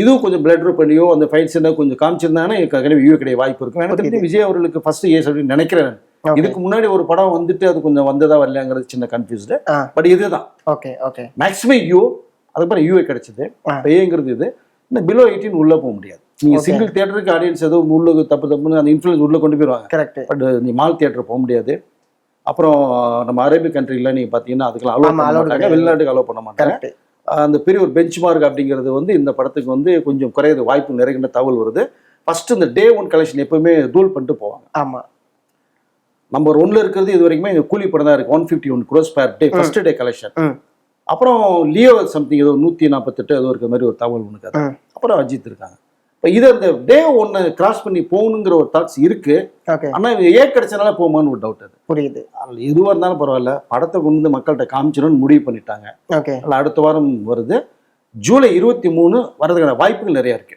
இதுவும் கொஞ்சம் பிளட் பண்ணியோ அந்த ஃபைட்ஸ் என்ன கொஞ்சம் காமிச்சிருந்தாங்கன்னா கண்டிப்பாக யூஏ கிடையாது வாய்ப்பு இருக்கும். எனக்கு தெரிஞ்சு விஜய் அவர்களுக்கு ஃபர்ஸ்ட் ஏஸ் அப்படின்னு நினைக்கிறேன். இதுக்கு முன்னாடி ஒரு படம் வந்துட்டு அது கொஞ்சம் வந்ததா வரலையாங்கிறது சின்ன கன்ஃபியூஸ்டு. பட் இதுதான் மேக்ஸிமம் யூ, அதுக்கப்புறம் யூஏ கிடைச்சது. ஏங்கிறது இது இந்த பிலோ 18 உள்ள போக முடியாது. நீங்க சிங்கிள் தியேட்டருக்கு ஆடியன்ஸ் ஏதோ உள்ள தப்புன்னு அந்த இன்ஃப்ளூயன்ஸ் உள்ள கொண்டு போயிடுவாங்க. பட் நீ மால் தியேட்டர் போக முடியாது. அப்புறம் நம்ம அரேபிக் கண்ட்ரில நீங்க பாத்தீங்கன்னா அதுக்கெல்லாம் அலோவ் பண்ண மாட்டாங்க, வெளிநாட்டுக்கு அலோவ் பண்ண மாட்டாங்க. அந்த பெரிய ஒரு பெஞ்ச் மார்க் அப்படிங்கிறது வந்து இந்த படத்துக்கு வந்து கொஞ்சம் குறையிற வாய்ப்பு நிறைய தகவல் வருது. ஃபர்ஸ்ட் இந்த டே 1 கலெக்ஷன் எப்பவுமே தூள் பண்ணிட்டு போவாங்க. ஆமா, நம்பர் 1ல இருக்கிறது இது வரைக்குமே கூலி படம் தான் இருக்கு. 151 crores per day first day collection. அப்புறம் லியோ சம்திங் ஏதோ 148 ஏதோ இருக்கிற மாதிரி ஒரு தகவல் ஒன்று கதை. அப்புறம் அஜித் இருக்காங்க. இப்போ இது அந்த டே 1 கிராஸ் பண்ணி போகணுங்கிற ஒரு தாட்ஸ் இருக்கு. ஆனால் ஏ கிடைச்சனால போகுமான்னு ஒரு டவுட். அது புரியுது. அதில் எதுவாக இருந்தாலும் பரவாயில்ல, படத்தை கொண்டு வந்து மக்கள்கிட்ட காமிச்சிடணும்னு முடிவு பண்ணிட்டாங்க. அதில் அடுத்த வாரம் வருது. ஜூலை 23 வரதுக்கான வாய்ப்புகள் நிறையா இருக்கு.